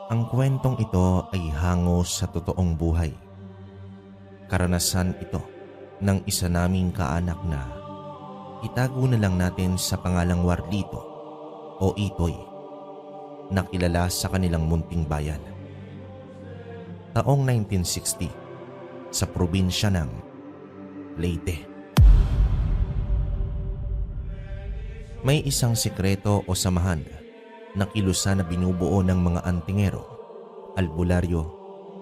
Ang kwentong ito ay hango sa totoong buhay. Karanasan ito ng isa naming kaanak na itago na lang natin sa pangalang Warlito o Itoy, na kilala sa kanilang munting bayan. Taong 1960 sa probinsya ng Leyte. May isang sikreto o samahan na kilusan na binubuo ng mga antingero, albularyo,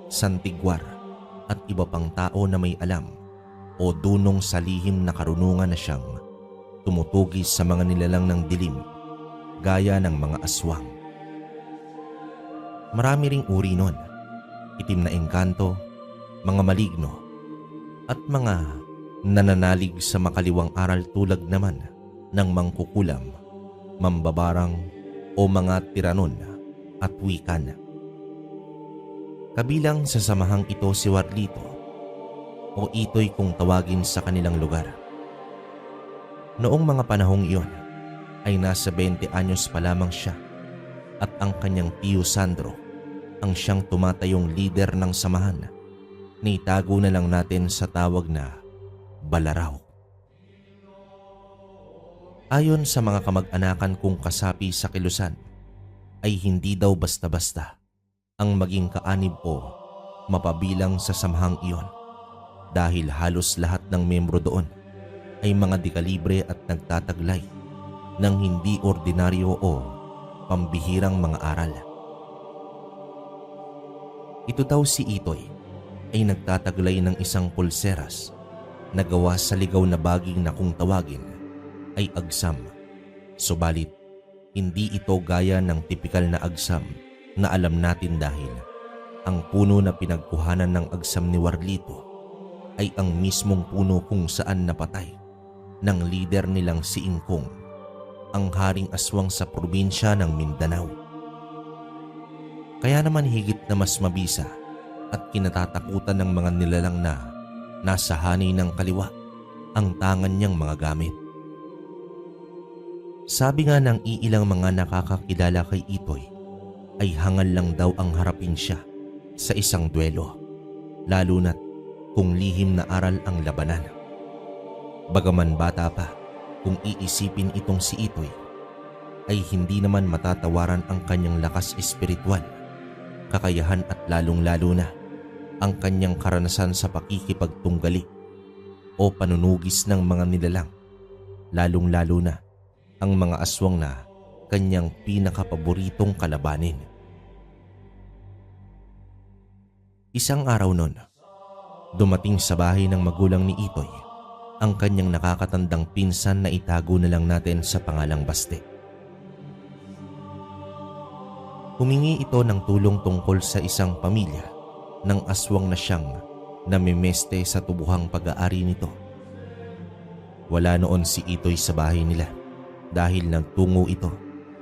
santigwar at iba pang tao na may alam o dunong sa lihim na karunungan na siyang tumutugis sa mga nilalang ng dilim gaya ng mga aswang. Marami ring uri nun, itim na engkanto, mga maligno at mga nananalig sa makaliwang aral tulad naman ng mangkukulam, mambabarang o mga tiranon at wikan. Kabilang sa samahang ito si Warlito o Itoy kung tawagin sa kanilang lugar. Noong mga panahong iyon ay nasa 20 anyos pa lamang siya at ang kanyang tiyo Sandro ang siyang tumatayong leader ng samahan na itago na lang natin sa tawag na Balaraw. Ayon sa mga kamag-anakan kong kasapi sa kilusan, ay hindi daw basta-basta ang maging kaanib o mapabilang sa samahang iyon dahil halos lahat ng membro doon ay mga dekalibre at nagtataglay ng hindi ordinaryo o pambihirang mga aral. Ito daw si Itoy ay nagtataglay ng isang pulseras na gawa sa ligaw na baging na kung tawagin ay agsam. Subalit, hindi ito gaya ng tipikal na agsam na alam natin dahil ang puno na pinagkuhanan ng agsam ni Warlito ay ang mismong puno kung saan napatay ng lider nilang si Ingkong, ang haring aswang sa probinsya ng Mindanao. Kaya naman higit na mas mabisa at kinatatakutan ng mga nilalang na nasa hanay ng kaliwa ang tangan niyang mga gamit. Sabi nga ng iilang mga nakakakilala kay Itoy ay hangal lang daw ang harapin siya sa isang duelo, lalo na't kung lihim na aral ang labanan. Bagaman bata pa, kung iisipin itong si Itoy, ay hindi naman matatawaran ang kanyang lakas espiritual, kakayahan at lalong-lalo na ang kanyang karanasan sa pakikipagtunggali o panunugis ng mga nilalang, lalong-lalo na ang mga aswang na kanyang pinakapaboritong kalabanin. Isang araw nun, dumating sa bahay ng magulang ni Itoy ang kanyang nakakatandang pinsan na itago na lang natin sa pangalang Baste. Humingi ito ng tulong tungkol sa isang pamilya ng aswang na siyang namimeste sa tubuhang pag-aari nito. Wala noon si Itoy sa bahay nila dahil nagtungo ito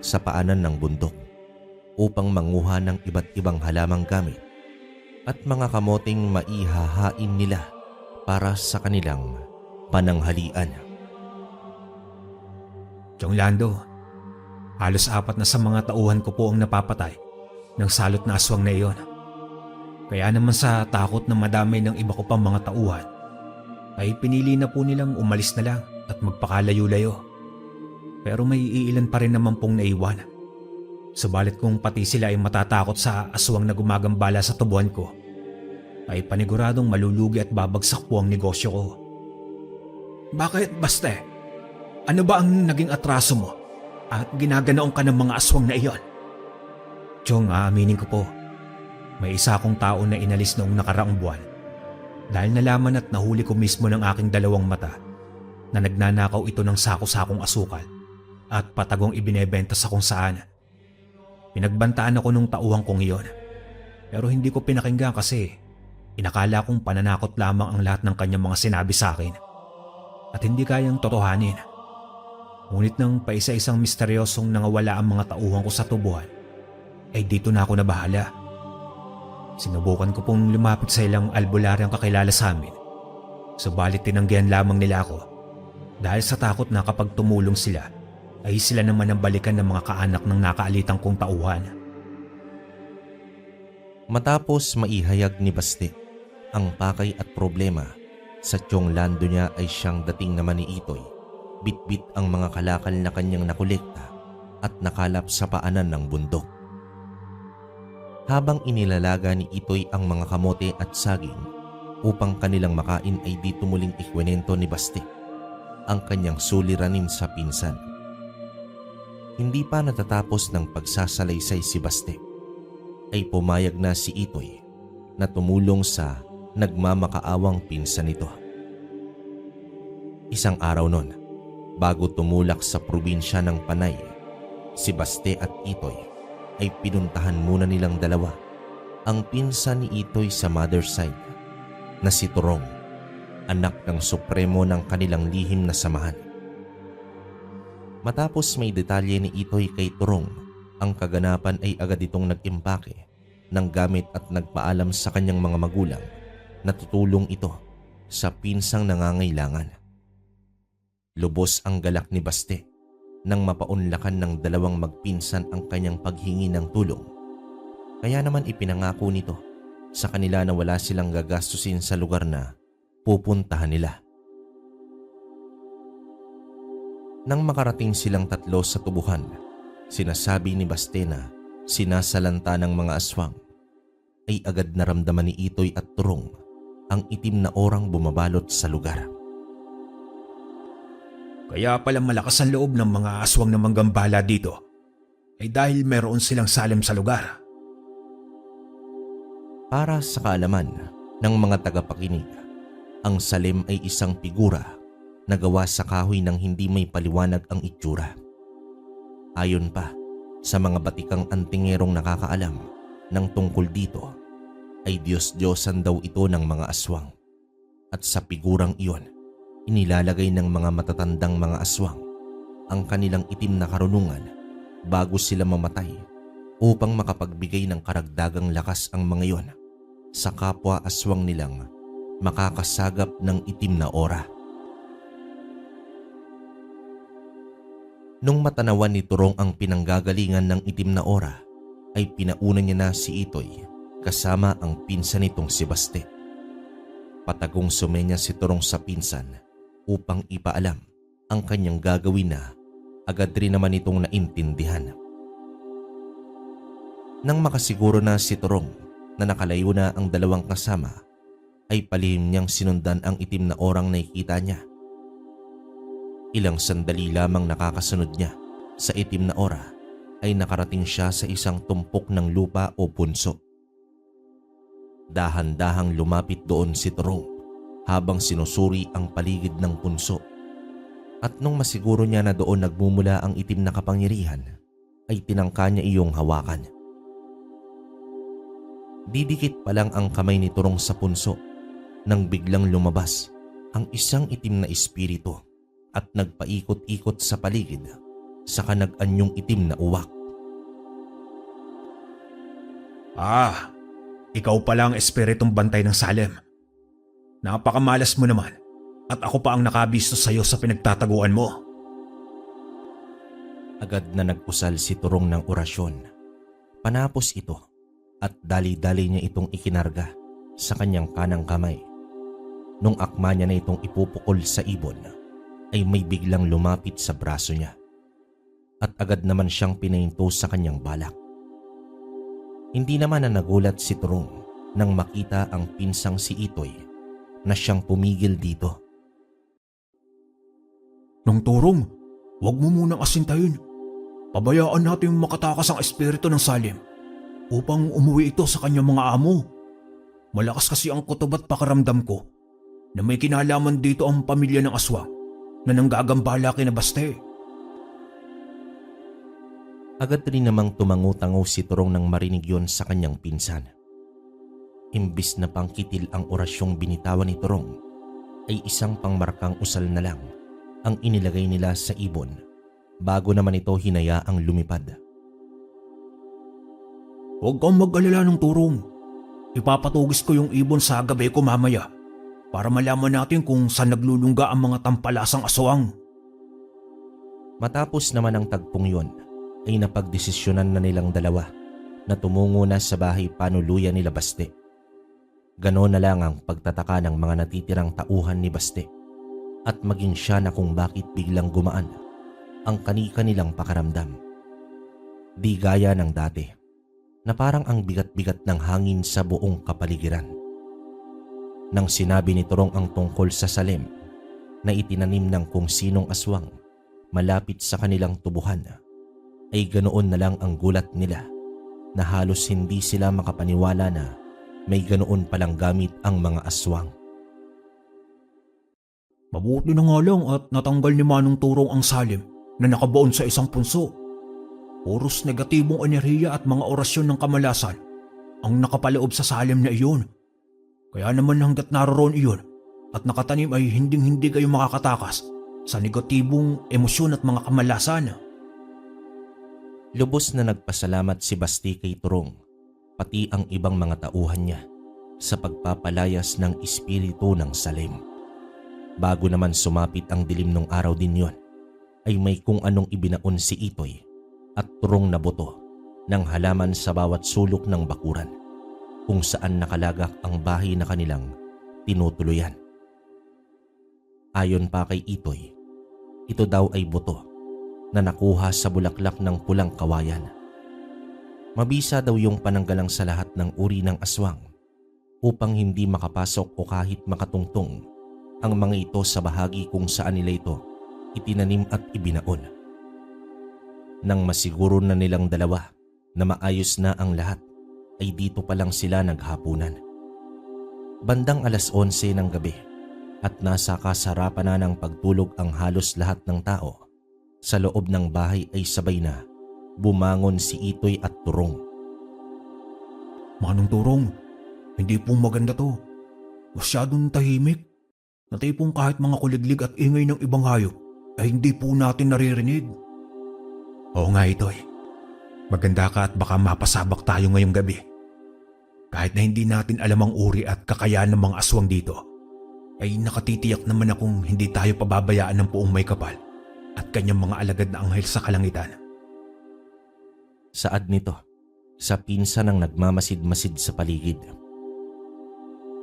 sa paanan ng bundok upang manguha ng iba't ibang halamang gamit at mga kamoting maihahain nila para sa kanilang pananghalian. Chong Lando, halos 4 na sa mga tauhan ko po ang napapatay ng salot na aswang na iyon. Kaya naman sa takot na madamay ng iba ko pang mga tauhan, ay pinili na po nilang umalis na lang at magpakalayo-layo. Pero may iilan pa rin naman pong naiwan. Subalit kung pati sila ay matatakot sa aswang na gumagambala sa tubuan ko, ay paniguradong malulugi at babagsak po ang negosyo ko. Bakit, Baste? Ano ba ang naging atraso mo at ginaganaong ka ng mga aswang na iyon? Chong, aaminin ko po, may isa akong tao na inalis noong nakaraang buwan dahil nalaman at nahuli ko mismo ng aking 2 mata na nagnanakaw ito ng sako-sakong asukal at patagong ibinebenta sa kung saan. Pinagbantaan ako nung tauhan kong iyon, pero hindi ko pinakinggan kasi inakala kong pananakot lamang ang lahat ng kanyang mga sinabi sa akin at hindi kayang totohanin. Ngunit nang paisa-isang misteryosong nangawala ang mga tauhan ko sa tubuhan, ay dito na ako nabahala. Sinubukan ko pong lumapit sa ilang albularyang kakilala sa amin, subalit tinanggihan lamang nila ako dahil sa takot na kapag tumulong sila ay sila naman ang balikan ng mga kaanak ng nakaalitang kong tauhan. Matapos maihayag ni Baste ang pakay at problema, sa tiyong lando niya ay siyang dating naman ni Itoy. Bitbit ang mga kalakal na kanyang nakolekta at nakalap sa paanan ng bundok. Habang inilalaga ni Itoy ang mga kamote at saging upang kanilang makain ay dito muling ikwenento ni Baste ang kanyang suliranin sa pinsan. Hindi pa natatapos ng pagsasalaysay si Baste ay pumayag na si Itoy na tumulong sa nagmamakaawang pinsan nito. Isang araw nun, bago tumulak sa probinsya ng Panay, si Baste at Itoy ay pinuntahan muna nilang dalawa ang pinsan ni Itoy sa mother's side na si Turong, anak ng supremo ng kanilang lihim na samahan. Matapos may detalye ni Itoy kay Turong, ang kaganapan ay agad itong nag-impake ng gamit at nagpaalam sa kanyang mga magulang na tutulong ito sa pinsang nangangailangan. Lubos ang galak ni Baste nang mapaunlakan ng dalawang magpinsan ang kanyang paghingi ng tulong. Kaya naman ipinangako nito sa kanila na wala silang gagastusin sa lugar na pupuntahan nila. Nang makarating silang tatlo sa tubuhan, sinasabi ni Baste na sinasalanta ng mga aswang, ay agad naramdaman ni Itoy at Turong ang itim na orang bumabalot sa lugar. Kaya pala malakas ang loob ng mga aswang na manggambala dito ay dahil meron silang salim sa lugar. Para sa kaalaman ng mga tagapakinig, ang salim ay isang figura na gawa sa kahoy nang hindi may paliwanag ang itsura. Ayon pa sa mga batikang antingerong nakakaalam ng tungkol dito, ay Diyos-Diyosan daw ito ng mga aswang. At sa figurang iyon, inilalagay ng mga matatandang mga aswang ang kanilang itim na karunungan bago sila mamatay upang makapagbigay ng karagdagang lakas ang mga iyon sa kapwa aswang nilang makakasagap ng itim na ora. Nung matanawan ni Turong ang pinanggagalingan ng itim na ora, ay pinauna niya na si Itoy kasama ang pinsan nitong si Baste. Patagong sumenya si Turong sa pinsan upang ipaalam ang kanyang gagawin na agad rin naman itong naintindihan. Nang makasiguro na si Turong na nakalayo na ang dalawang kasama, ay palihim niyang sinundan ang itim na orang nakikita niya. Ilang sandali lamang nakakasunod niya sa itim na ora ay nakarating siya sa isang tumpok ng lupa o punso. Dahan-dahang lumapit doon si Turong habang sinusuri ang paligid ng punso. At nung masiguro niya na doon nagmumula ang itim na kapangyarihan, ay tinangka niya iyong hawakan. Didikit pa lang ang kamay ni Turong sa punso nang biglang lumabas ang isang itim na espiritu at nagpaikot-ikot sa paligid sa nag-anyong itim na uwak. Ikaw pala ang espiritong bantay ng Salem. Napakamalas mo naman at ako pa ang nakabisto sa iyo sa pinagtataguan mo. Agad na nag-usal si Turong ng orasyon. Panapos ito at dali-dali niya itong ikinarga sa kanyang kanang kamay. Nung akma niya na itong ipupukol sa ibon, ay may biglang lumapit sa braso niya. At agad naman siyang pinahinto sa kanyang balak. Hindi naman na nagulat si Turong nang makita ang pinsang si Itoy na siyang pumigil dito. Nang Turong, huwag mo munang asintayin. Pabayaan natin makatakas ang espiritu ng Salim upang umuwi ito sa kanyang mga amo. Malakas kasi ang kutob at pakiramdam ko na may kinalaman dito ang pamilya ng aswang na nanggagambala kina Baste. Agad rin namang tumango-tango si Turong nang marinig yon sa kanyang pinsan. Imbis na pangkitil ang orasyong binitawan ni Turong, ay isang pangmarkang usal na lang ang inilagay nila sa ibon bago naman ito hinayaang lumipad. Huwag kang mag-alala ng Turong. Ipapatugis ko yung ibon sa gabi ko mamaya para malaman natin kung saan naglulungga ang mga tampalasang aswang. Matapos naman ang tagpong yon, ay napagdesisyonan na nilang dalawa na tumungo na sa bahay panuluyan nila Baste. Ganoon na lang ang pagtataka ng mga natitirang tauhan ni Baste at maging siya na kung bakit biglang gumaan ang kani-kanilang pakaramdam. Di gaya ng dati na parang ang bigat-bigat ng hangin sa buong kapaligiran. Nang sinabi ni Turong ang tungkol sa salim na itinanim ng kung sinong aswang malapit sa kanilang tubuhan, ay ganoon na lang ang gulat nila na halos hindi sila makapaniwala na may ganoon palang gamit ang mga aswang. Mabuti na nga lang at natanggal ni Manong Turong ang salim na nakabaon sa isang punso. Puros negatibong enerhiya at mga orasyon ng kamalasan ang nakapaloob sa salim na iyon. Kaya naman hanggat naroon iyon at nakatanim ay hinding-hindi kayo makakatakas sa negatibong emosyon at mga kamalasan. Lubos na nagpasalamat si Basti kay Turong, pati ang ibang mga tauhan niya sa pagpapalayas ng espiritu ng salim. Bago naman sumapit ang dilim ng araw din yon, ay may kung anong ibinaon si Itoy at Turong na buto ng halaman sa bawat sulok ng bakuran kung saan nakalagak ang bahay na kanilang tinutuluyan. Ayon pa kay Itoy, ito daw ay buto na nakuha sa bulaklak ng pulang kawayan. Mabisa daw yung pananggalang sa lahat ng uri ng aswang upang hindi makapasok o kahit makatungtong ang mga ito sa bahagi kung saan nila ito itinanim at ibinaon. Nang masiguro na nilang dalawa na maayos na ang lahat, ay dito pa lang sila naghapunan. Bandang 11:00 ng gabi at nasa kasarapan na ng pagtulog ang halos lahat ng tao, sa loob ng bahay ay sabay na bumangon si Itoy at Turong. Manong Turong, hindi po maganda to. Masyadong tahimik. Na tipong kahit mga kuliglig at ingay ng ibang hayop ay hindi po natin naririnig. Oo nga Itoy. Maganda ka at baka mapasabak tayo ngayong gabi. Kahit na hindi natin alam ang uri at kakayahan ng mga aswang dito, ay nakatitiyak naman akong hindi tayo pababayaan ng Puong May Kapal at kanyang mga alagad na anghel sa kalangitan. Saad nito sa pinsan ang nagmamasid-masid sa paligid.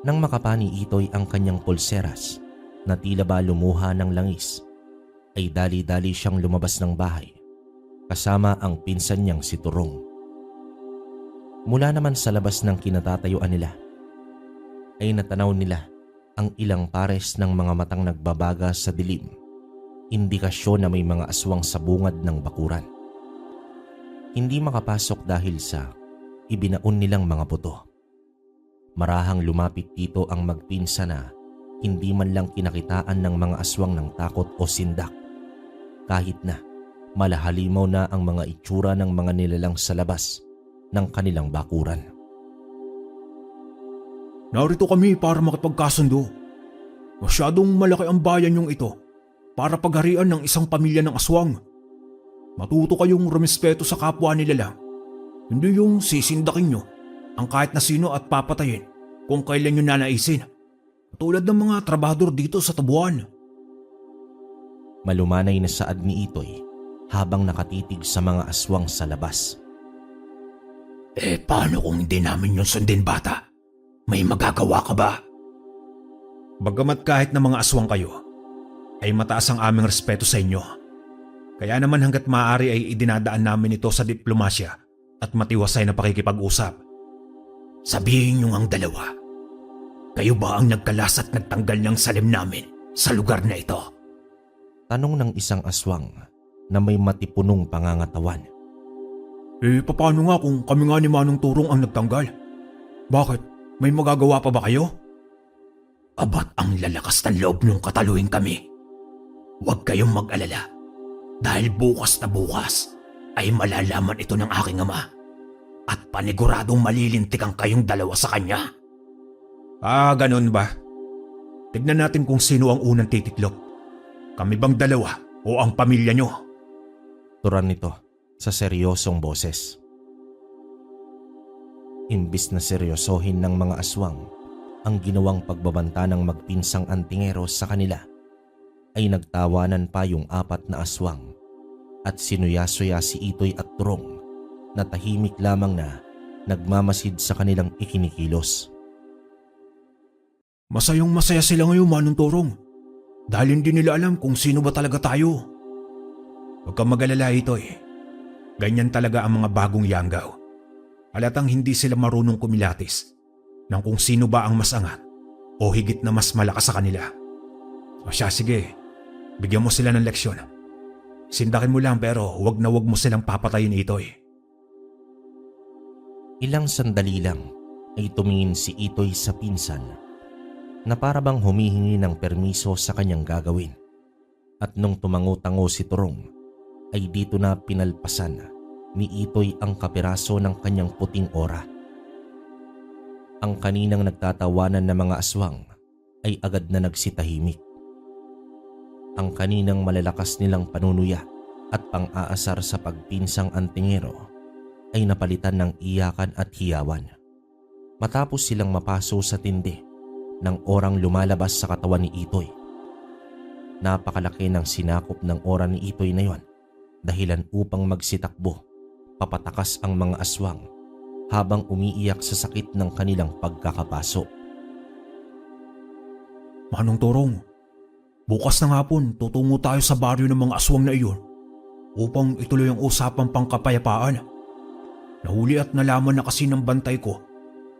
Nang makapani Itoy ang kanyang pulseras na tila ba lumuha ng langis, ay dali-dali siyang lumabas ng bahay kasama ang pinsan niyang si Turong. Mula naman sa labas ng kinatatayuan nila, ay natanaw nila ang ilang pares ng mga matang nagbabaga sa dilim, indikasyon na may mga aswang sa bungad ng bakuran. Hindi makapasok dahil sa ibinaon nilang mga buto. Marahang lumapit dito ang magpinsa na hindi man lang kinakitaan ng mga aswang ng takot o sindak, kahit na malahalimaw na ang mga itsura ng mga nilalang sa labas ng kanilang bakuran. Narito kami para makipagkasundo. Masyadong malaki ang bayan yung ito para pagharian ng isang pamilya ng aswang. Matuto kayong rumespeto sa kapwa nila lang. Hindi yung sisindakin nyo ang kahit na sino at papatayin kung kailan nyo nanaisin. Tulad ng mga trabahador dito sa tubuan. Malumanay na saad ni Itoy habang nakatitig sa mga aswang sa labas. Paano kung hindi namin yung sundin, bata? May magagawa ka ba? Bagamat kahit na mga aswang kayo, ay mataas ang aming respeto sa inyo. Kaya naman hanggat maaari ay idinadaan namin ito sa diplomasya at matiwasay na pakikipag-usap. Sabihin niyo ang dalawa, kayo ba ang nagkalas at nagtanggal ng salim namin sa lugar na ito? Tanong ng isang aswang na may matipunong pangangatawan. Paano nga kung kami nga ni Manong Turong ang nagtanggal? Bakit? May magagawa pa ba kayo? Abat ang lalakas ng loob nung kataluin kami. Huwag kayong mag-alala dahil bukas na bukas ay malalaman ito ng aking ama at paniguradong malilintik ang kayong dalawa sa kanya. Ganun ba? Tignan natin kung sino ang unang titiklop. Kami bang dalawa o ang pamilya nyo? Turan nito sa seryosong boses. Imbis na seryosohin ng mga aswang ang ginawang pagbabanta ng magpinsang antingero sa kanila, ay nagtawanan pa yung 4 na aswang at sinuya-suya si Itoy at Turong na tahimik lamang na nagmamasid sa kanilang ikinikilos. Masayang masaya sila ngayon, Manong Torong. Dahil hindi nila alam kung sino ba talaga tayo. Huwag kang mag-alala, Itoy. Ganyan talaga ang mga bagong yanggaw. Halatang hindi sila marunong kumilatis ng kung sino ba ang mas angat o higit na mas malakas sa kanila. O siya, sige. Bigyan mo sila ng leksyon. Sindakin mo lang pero huwag na huwag mo silang papatayin, Itoy. Ilang sandali lang ay tumingin si Itoy sa pinsan na para bang humihingi ng permiso sa kanyang gagawin. At nung tumango-tango si Turong ay dito na pinalpasan ni Itoy ang kapiraso ng kanyang puting ora. Ang kaninang nagtatawanan na mga aswang ay agad na nagsitahimik. Ang kaninang malalakas nilang panunuya at pang-aasar sa pagpinsang antingero ay napalitan ng iyakan at hiyawan. Matapos silang mapaso sa tindi ng orang lumalabas sa katawan ni Itoy. Napakalaki ng sinakop ng ora ni Itoy na yon, dahilan upang magsitakbo, papatakas ang mga aswang habang umiiyak sa sakit ng kanilang pagkakapaso. Manong Torong, bukas ng hapon tutungo tayo sa baryo ng mga aswang na iyon upang ituloy ang usapang pangkapayapaan. Nahuli at nalaman na kasi ng bantay ko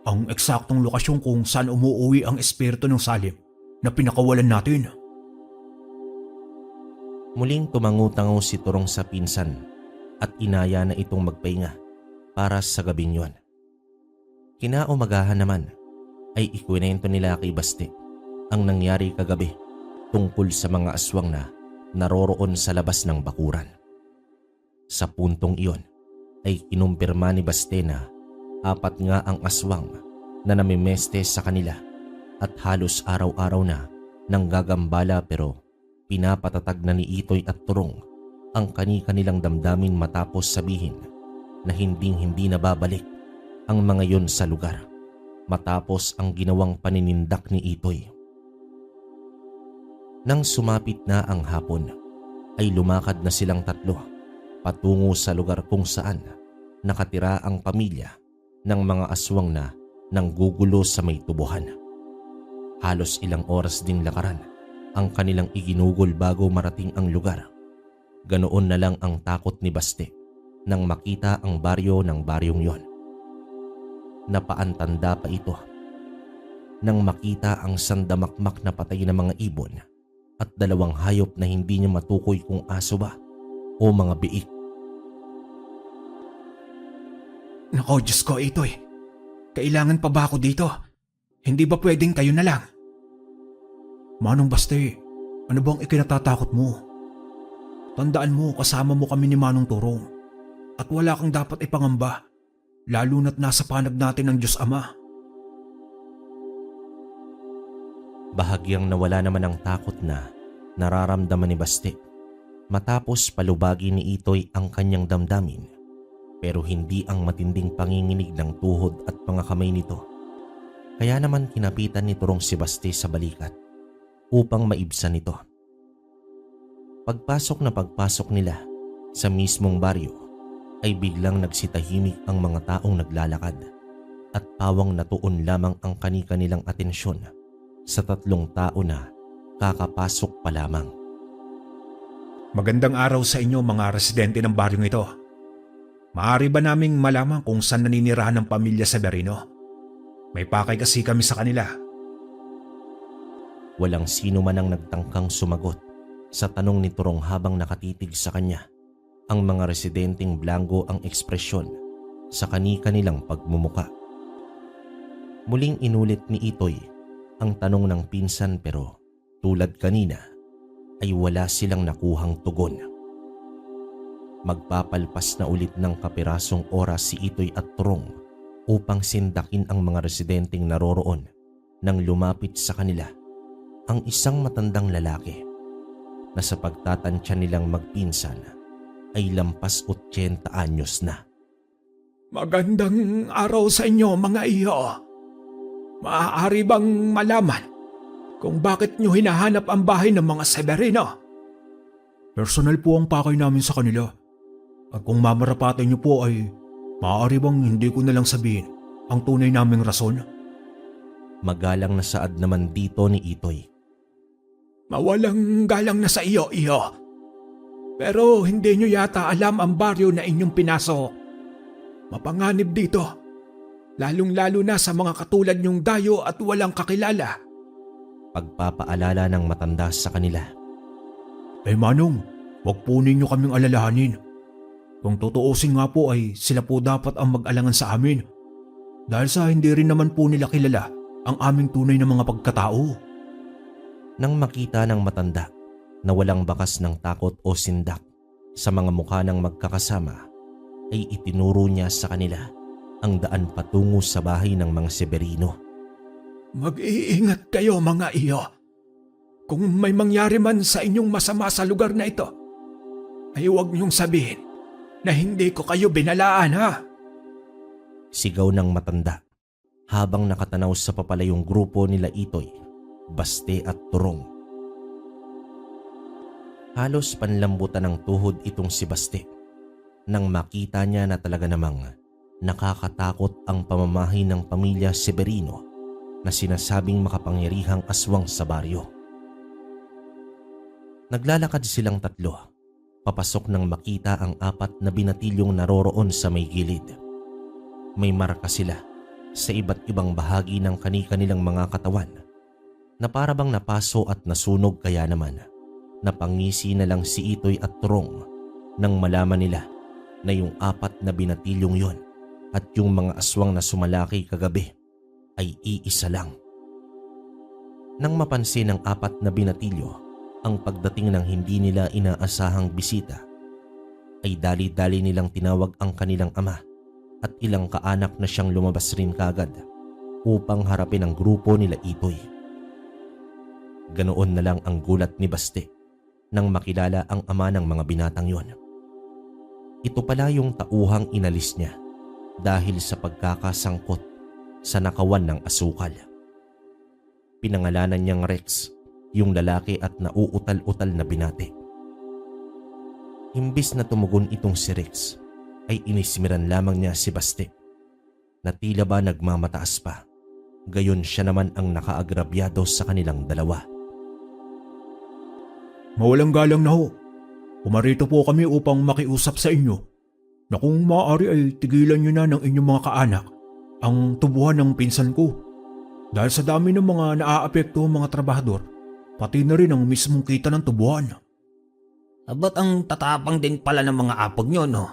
ang eksaktong lokasyon kung saan umuuwi ang espiritu ng Salim na pinakawalan natin. Muling tumango-tango si Turong sa pinsan at inaya na itong magpahinga para sa gabing yon. Kinaumagahan naman ay ikwinento nila kay Basti ang nangyari kagabi tungkol sa mga aswang na naroroon sa labas ng bakuran. Sa puntong iyon ay kinumpirma ni Basti na 4 nga ang aswang na namimeste sa kanila at halos araw-araw na nanggagambala pero pinapatatag na ni Itoy at Turong ang kani-kanilang damdamin matapos sabihin na hinding-hindi na babalik ang mga yon sa lugar matapos ang ginawang paninindak ni Itoy. Nang sumapit na ang hapon ay lumakad na silang 3 patungo sa lugar kung saan nakatira ang pamilya ng mga aswang na nanggugulo sa may tubuhan. Halos ilang oras ding lakaran ang kanilang iginugol bago marating ang lugar. Ganoon na lang ang takot ni Basti nang makita ang baryo ng baryong yon. Napaantanda pa ito nang makita ang sandamakmak na patay na mga ibon at 2 hayop na hindi niya matukoy kung aso ba o mga biik. Nako, Diyos ko, Itoy. Kailangan pa ba ako dito? Hindi ba pwedeng kayo na lang? Manong Basti, ano bang ikinatatakot mo? Tandaan mo, kasama mo kami ni Manong Torong. At wala kang dapat ipangamba, lalo na't nasa panag natin ng Diyos Ama. Bahagyang nawala naman ang takot na nararamdaman ni Basti matapos palubagi ni Itoy ang kanyang damdamin. Pero hindi ang matinding panginginig ng tuhod at mga kamay nito. Kaya naman kinapitan ni Turong si Basti sa balikat upang maibsan ito. Pagpasok nila sa mismong baryo ay biglang nagsitahimik ang mga taong naglalakad at pawang natuon lamang ang kani-kanilang atensyon sa 3 tao na kakapasok pa lamang. Magandang araw sa inyo mga residente ng baryong ito. Maaari ba naming malaman kung saan naninirahan ng pamilya Severino? May pakay kasi kami sa kanila. Walang sino man ang nagtangkang sumagot sa tanong ni Turong habang nakatitig sa kanya. Ang mga residenteng blango ang ekspresyon sa kani-kanilang pagmumuka. Muling inulit ni Itoy ang tanong ng pinsan pero tulad kanina ay wala silang nakuhang tugon. Magpapalpas na ulit ng kapirasong oras si Itoy at Turong upang sindakin ang mga residenteng naroroon nang lumapit sa kanila ang isang matandang lalaki na sa pagtatansya nilang magpinsan ay lampas 80 anyos na. Magandang araw sa inyo mga iyo. Maaari bang malaman kung bakit nyo hinahanap ang bahay ng mga Severino? Personal po ang pakay namin sa kanila. At kung mamarapatan nyo po ay Maaari bang hindi ko na lang sabihin ang tunay naming rason? Magalang na saad naman dito ni Itoy. Mawalang galang na sa iyo, iyo. Pero hindi nyo yata alam ang baryo na inyong pinasok. Mapanganib dito. Lalong-lalo na sa mga katulad nyong dayo at walang kakilala. Pagpapaalala ng matanda sa kanila. Manong, wag po ninyo kaming alalahanin. Kung tutuusin nga po ay sila po dapat ang mag-alangan sa amin. Dahil sa hindi rin naman po nila kilala ang aming tunay na mga pagkatao. Nang makita ng matanda na walang bakas ng takot o sindak sa mga mukha ng magkakasama, ay itinuro niya sa kanila ang daan patungo sa bahay ng mga Severino. Mag-iingat kayo mga iyo. Kung may mangyari man sa inyong masama sa lugar na ito, ay huwag niyong sabihin na hindi ko kayo binalaan ha. Sigaw ng matanda habang nakatanaw sa papalayong grupo nila Itoy, Baste at Turong. Halos panlambutan ng tuhod itong si Baste nang makita niya na talaga namang nakakatakot ang pamamahay ng pamilya Severino na sinasabing makapangyarihang aswang sa baryo. Naglalakad silang tatlo, papasok nang makita ang 4 na binatilyong naroroon sa may gilid. May marka sila sa iba't ibang bahagi ng kani-kanilang mga katawan na para bang napaso at nasunog, kaya naman napangisi na lang si Itoy at Turong nang malaman nila na yung 4 na binatilyong yon at yung mga aswang na sumalaki kagabi ay iisa lang. Nang mapansin ng 4 na binatilyo ang pagdating ng hindi nila inaasahang bisita, ay dali-dali nilang tinawag ang kanilang ama at ilang kaanak na siyang lumabas rin kagad upang harapin ang grupo nila Itoy. Ganoon na lang ang gulat ni Baste nang makilala ang ama ng mga binatang yon. Ito pala yung tauhang inalis niya dahil sa pagkakasangkot sa nakawan ng asukal. Pinangalanan niyang Rex yung lalaki at nauutal-utal na binate. Imbis na tumugon itong si Rex, ay inismiran lamang niya si Baste na tila ba nagmamataas pa. Gayon siya naman ang nakaagrabyado sa kanilang dalawa. Mawalang galang na ho. Pumarito po kami upang makiusap sa inyo na kung maaari ay tigilan nyo na ng inyong mga kaanak ang tubuhan ng pinsan ko. Dahil sa dami ng mga naaapekto mga trabahador, pati na rin ang mismong kita ng tubuhan. Abat ang tatapang din pala ng mga apog nyo, no?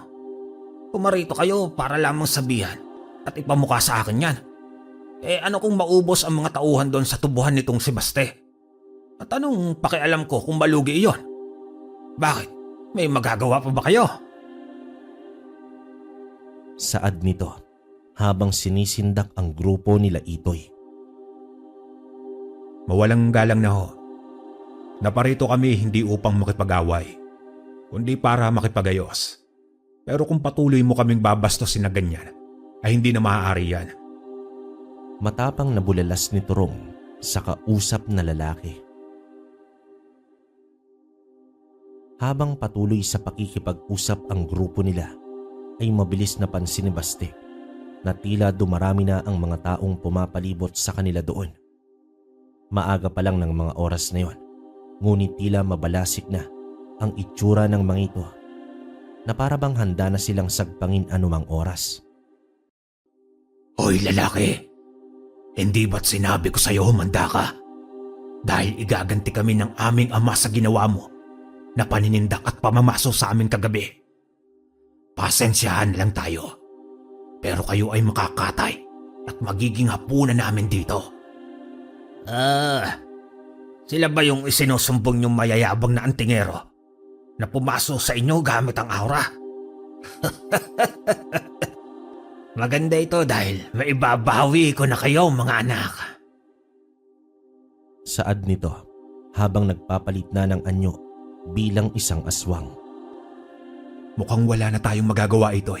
Pumarito kayo para lamang sabihan at ipamukha sa akin yan. Ano kung maubos ang mga tauhan doon sa tubuhan nitong si Baste? At anong pakialam ko kung malugi iyon? Bakit? May magagawa pa ba kayo? Saad nito habang sinisindak ang grupo nila Itoy. Mawalang galang na ho. Naparito kami hindi upang makipag-away, kundi para makipagayos. Pero kung patuloy mo kaming babastosin na ganyan, ay hindi na maaari yan. Matapang na bulalas ni Turong sa kausap na lalaki. Habang patuloy sa pakikipag-usap ang grupo nila, ay mabilis na pansin ni Baste na tila dumarami na ang mga taong pumapalibot sa kanila doon. Maaga pa lang ng mga oras na yon, ngunit tila mabalasik na ang itsura ng mga ito na para bang handa na silang sagpangin anumang oras. Hoy lalaki, hindi ba't sinabi ko sa'yo humanda ka? Dahil igaganti kami ng aming ama sa ginawa mo na paninindak at pamamaso sa amin kagabi. Pasensyahan lang tayo. Pero kayo ay makakatay at magiging hapunan namin dito. Sila ba yung isinusumbong yung mayayabang na antingero na pumaso sa inyo gamit ang aura? Maganda ito dahil maibabawi ko na kayo mga anak. Saad nito habang nagpapalit na ng anyo bilang isang aswang. Mukhang wala na tayong magagawa ito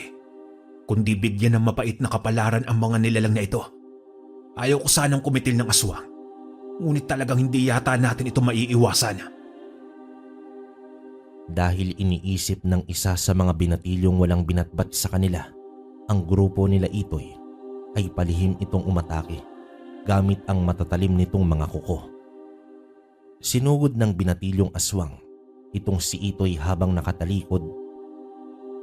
kundi bigyan ng mapait na kapalaran ang mga nilalang na ito. Ayaw ko sanang kumitil ng aswang, ngunit talagang hindi yata natin ito maiiwasan. Dahil iniisip ng isa sa mga binatilyong walang binatbat sa kanila ang grupo nila Itoy ay palihim itong umatake gamit ang matatalim nitong mga kuko. Sinugod ng binatilyong aswang itong si Itoy habang nakatalikod.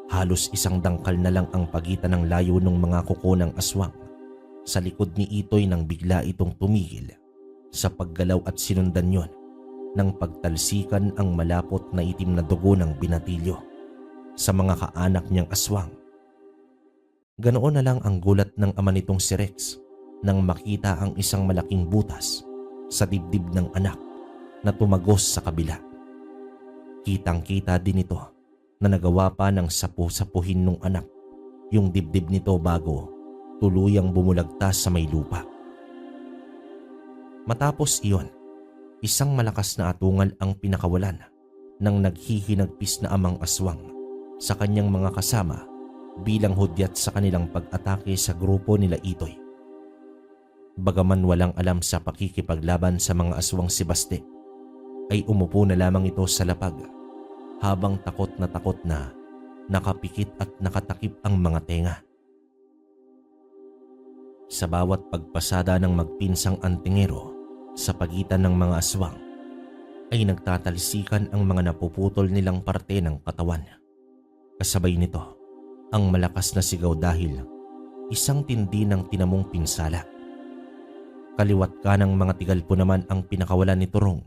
Halos isang dangkal na lang ang pagitan ng layo ng mga kuko ng aswang sa likod ni Itoy nang bigla itong tumigil sa paggalaw at sinundan yon ng pagtalsikan ang malapot na itim na dugo ng binatilyo sa mga kaanak niyang aswang. Ganoon na lang ang gulat ng ama nitong si Rex nang makita ang isang malaking butas sa dibdib ng anak na tumagos sa kabila. Kitang-kita din ito na nagawa pa ng sapu-sapuhin nung anak yung dibdib nito bago tuluyang bumulagtas sa may lupa. Matapos iyon, isang malakas na atungal ang pinakawalan ng naghihinagpis na amang aswang sa kanyang mga kasama bilang hudyat sa kanilang pag-atake sa grupo nila Itoy. Bagaman walang alam sa pakikipaglaban sa mga aswang si Baste, ay umupo na lamang ito sa lapag habang takot na nakapikit at nakatakip ang mga tenga. Sa bawat pagpasada ng magpinsang antingero sa pagitan ng mga aswang, ay nagtatalsikan ang mga napuputol nilang parte ng katawan. Kasabay nito, ang malakas na sigaw dahil isang tindi ng tinamong pinsala. Kaliwat kanang mga tigalpo naman ang pinakawalan ni Turong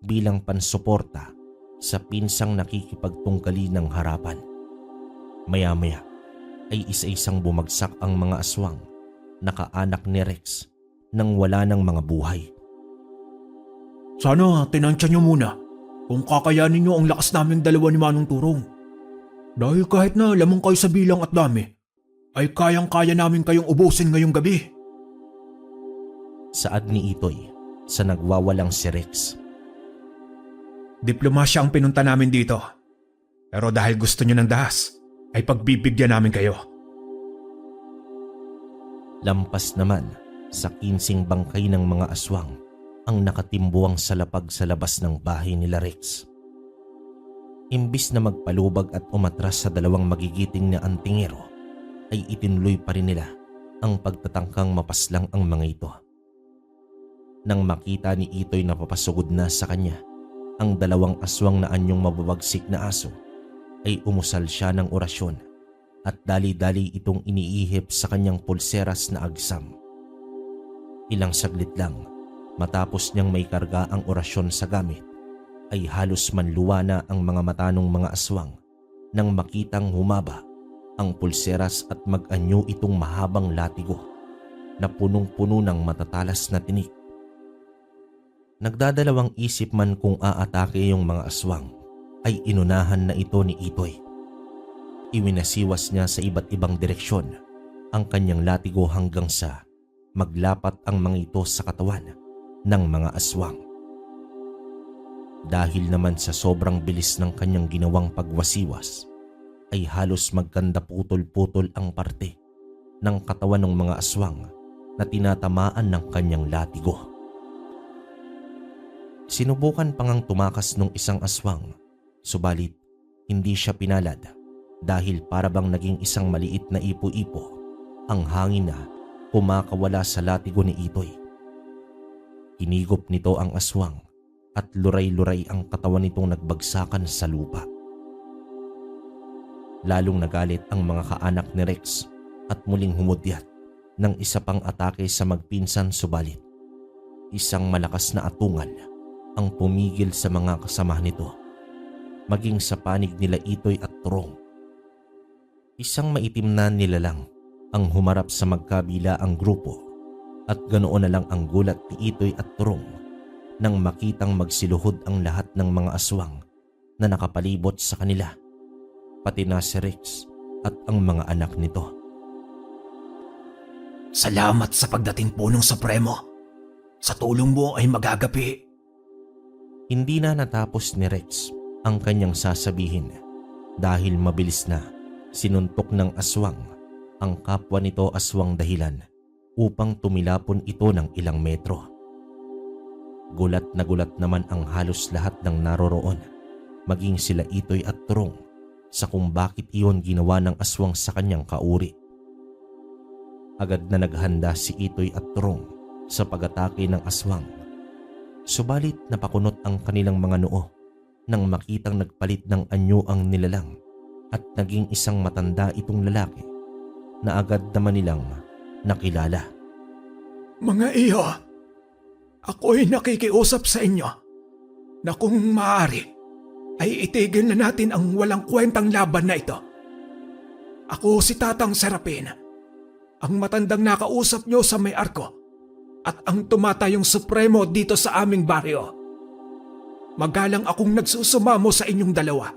bilang pansuporta sa pinsang nakikipagtunggali ng harapan. Maya-maya ay isa-isang bumagsak ang mga aswang na kaanak ni Rex nang wala ng mga buhay. Sana tinansya niyo muna kung kakayanin niyo ang lakas naming dalawa ni Manong Turong. Dahil kahit na lamang kayo sa bilang at dami, ay kayang-kaya namin kayong ubusin ngayong gabi. Saad ni Itoy sa nagwawalang si Rex. Diplomasya ang pinunta namin dito. Pero dahil gusto niyo ng dahas, ay pagbibigyan namin kayo. Lampas naman sa 15 bangkay ng mga aswang ang nakatimbuang sa lapag sa labas ng bahay nila Rex. Imbis na magpalubag at umatras sa dalawang magigiting na antingero, ay itinloy pa rin nila ang pagtatangkang mapaslang ang mga ito. Nang makita ni Itoy na papasugod na sa kanya ang dalawang aswang na anyong mababagsik na aso, ay umusal siya ng orasyon at dali-dali itong iniihip sa kanyang pulseras na agsam. Ilang saglit lang matapos niyang may karga ang orasyon sa gamit, ay halos manluwa na ang mga mata ng mga aswang nang makitang humaba ang pulseras at mag-anyo itong mahabang latigo na punong-puno ng matatalas na tinik. Nagdadalawang isip man kung aatake yung mga aswang, ay inunahan na ito ni Itoy. Iwinasiwas niya sa iba't ibang direksyon ang kanyang latigo hanggang sa maglapat ang mga ito sa katawan ng mga aswang. Dahil naman sa sobrang bilis ng kanyang ginawang pagwasiwas, ay halos magkanda putol-putol ang parte ng katawan ng mga aswang na tinatamaan ng kanyang latigo. Sinubukan pang tumakas ng isang aswang, subalit hindi siya pinalad dahil parabang naging isang maliit na ipo-ipo ang hangin na kumakawala sa latigo ni Itoy. Hinigop nito ang aswang at luray-luray ang katawan nitong nagbagsakan sa lupa. Lalong nagalit ang mga kaanak ni Rex at muling humudyat ng isa pang atake sa magpinsan, subalit isang malakas na atungal ang pumigil sa mga kasama nito, maging sa panig nila Itoy at Turong. Isang maitim na nilalang ang humarap sa magkabila ang grupo at ganoon na lang ang gulat ni Itoy at Turong nang makitang magsiluhod ang lahat ng mga aswang na nakapalibot sa kanila, pati na si Rex at ang mga anak nito. Salamat sa pagdating po ng Supremo. Sa tulong mo ay magagapi. Hindi na natapos ni Rex ang kanyang sasabihin dahil mabilis na sinuntok ng aswang ang kapwa nito aswang dahilan upang tumilapon ito ng ilang metro. Gulat na gulat naman ang halos lahat ng naroroon, maging sila Itoy at Turong, sa kung bakit iyon ginawa ng aswang sa kanyang kauri Agad na naghanda si Itoy at Turong sa pag-atake ng aswang. Subalit napakunot ang kanilang mga noo nang makitang nagpalit ng anyo ang nilalang at naging isang matanda itong lalaki na agad naman nilang nakilala. Mga iyo, ako'y nakikiusap sa inyo na kung maaari ay itigil na natin ang walang kwentang laban na ito. Ako si Tatang Serapin, ang matandang nakausap nyo sa may arko at ang tumatayong supremo dito sa aming baryo. Magalang akong nagsusumamo sa inyong dalawa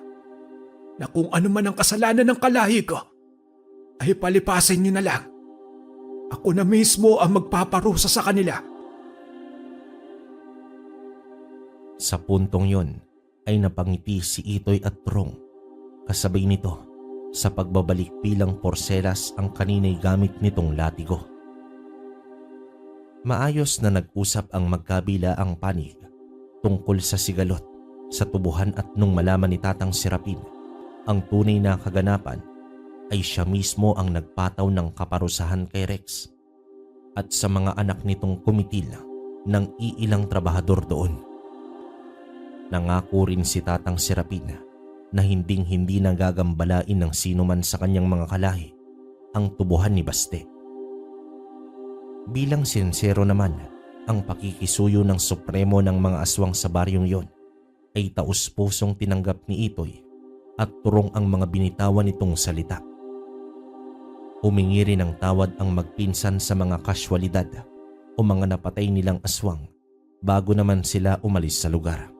na kung ano man ang kasalanan ng kalahi ko ay palipasin nyo na lang. Ako na mismo ang magpaparusa sa kanila. Sa puntong yon ay napangiti si Itoy at Turong. Kasabay nito sa pagbabalik bilang porselas ang kaninay gamit nitong latigo. Maayos na nag-usap ang magkabila ang panig tungkol sa sigalot sa tubuhan at nung malaman ni Tatang Serapin ang tunay na kaganapan ay siya mismo ang nagpataw ng kaparusahan kay Rex at sa mga anak nitong kumitil ng iilang trabahador doon. Nangako rin si Tatang Serapin na hinding-hindi nagagambalain ng sino man sa kanyang mga kalahi ang tubuhan ni Baste. Bilang sincero naman ang pakikisuyo ng supremo ng mga aswang sa baryong yon, ay taus-pusong tinanggap ni Itoy at Turong ang mga binitawan nitong salita. Humingi rin ng tawad ang magpinsan sa mga kasyualidad o mga napatay nilang aswang bago naman sila umalis sa lugar.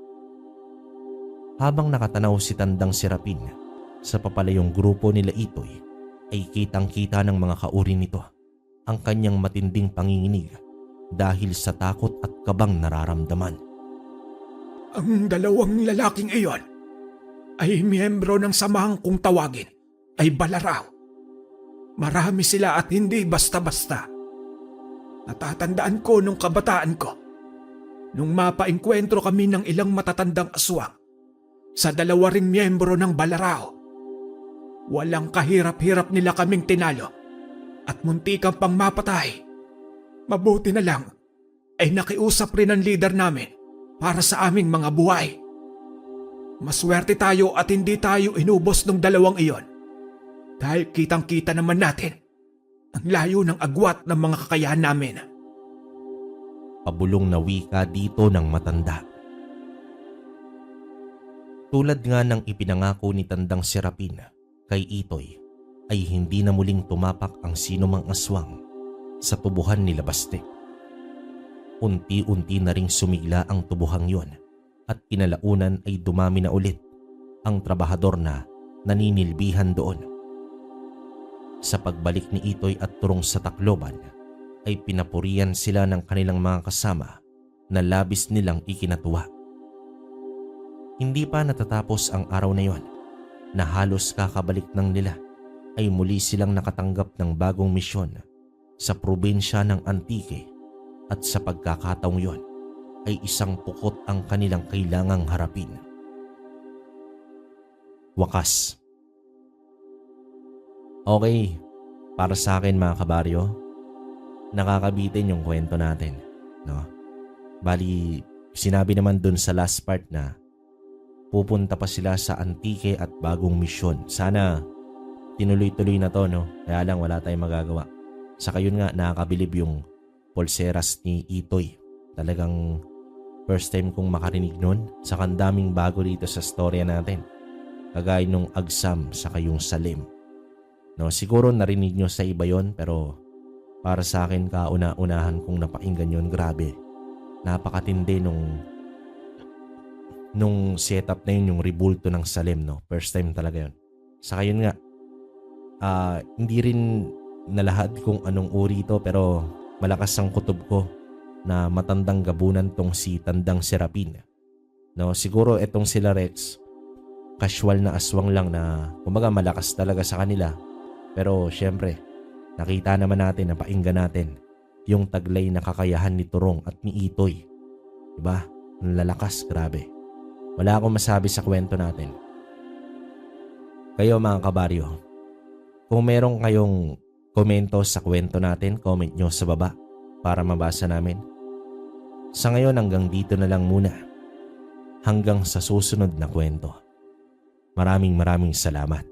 Habang nakatanaw si Tandang Serapin sa papalayong grupo nila Itoy, ay kitang-kita ng mga kauri nito ang kanyang matinding panginginig dahil sa takot at kabang nararamdaman. Ang dalawang lalaking iyon ay miyembro ng samahang kung tawagin ay Balaraw. Marami sila at hindi basta-basta. Natatandaan ko nung kabataan ko, nung mapaengkwentro kami ng ilang matatandang aswang sa dalawa ring miyembro ng Balaraw. Walang kahirap-hirap nila kaming tinalo at muntikang pang mapatay. Mabuti na lang ay nakiusap rin ang leader namin para sa aming mga buhay. Maswerte tayo at hindi tayo inubos ng dalawang iyon dahil kitang-kita naman natin ang layo ng agwat ng mga kakayahan namin. Pabulong na wika dito ng matanda. Tulad nga ng ipinangako ni Tandang Serapin kay Itoy, ay hindi na muling tumapak ang sinumang aswang sa tubuhan nila Baste. Unti-unti na ring sumigla ang tubuhang yon at kinalaunan ay dumami na ulit ang trabahador na naninilbihan doon. Sa pagbalik ni Itoy at Turong sa Tacloban ay pinapurian sila ng kanilang mga kasama na labis nilang ikinatuwa. Hindi pa natatapos ang araw na yon na halos kakabalik ng nila ay muli silang nakatanggap ng bagong misyon sa probinsya ng Antique at sa pagkakataong yon ay isang pukot ang kanilang kailangang harapin. Wakas. Okay, para sa akin mga kabaryo, nakakabitin yung kwento natin, no? Bali, sinabi naman dun sa last part na pupunta pa sila sa Antique at bagong misyon. Sana tinuloy-tuloy na to, no? Kaya lang wala tayong magagawa. Saka yun nga, nakakabilib yung pulseras ni Itoy. Talagang first time kong makarinig nun. Saka ang daming bago dito sa storya natin. Kagaya nung agsam saka yung salim. No, siguro narinig nyo sa iba yon, pero para sa akin kauna-unahan kong napakinggan yon. Grabe. Napakatindi nung setup na yun, yung rebulto ng salim, no? First time talaga yun. Saka yun nga, hindi rin nalahad kung anong uri ito, pero malakas ang kutob ko na matandang gabunan tong si Tandang Serapin. No, siguro etong sila Rex, casual na aswang lang na kumbaga malakas talaga sa kanila. Pero syempre, nakita naman natin na painggan natin yung taglay na kakayahan ni Turong at ni Itoy. Diba? Ang lalakas, grabe. Wala akong masabi sa kwento natin. Kayo mga kabaryo, kung meron kayong komento sa kwento natin, comment nyo sa baba para mabasa namin. Sa ngayon hanggang dito na lang muna. Hanggang sa susunod na kwento. Maraming salamat.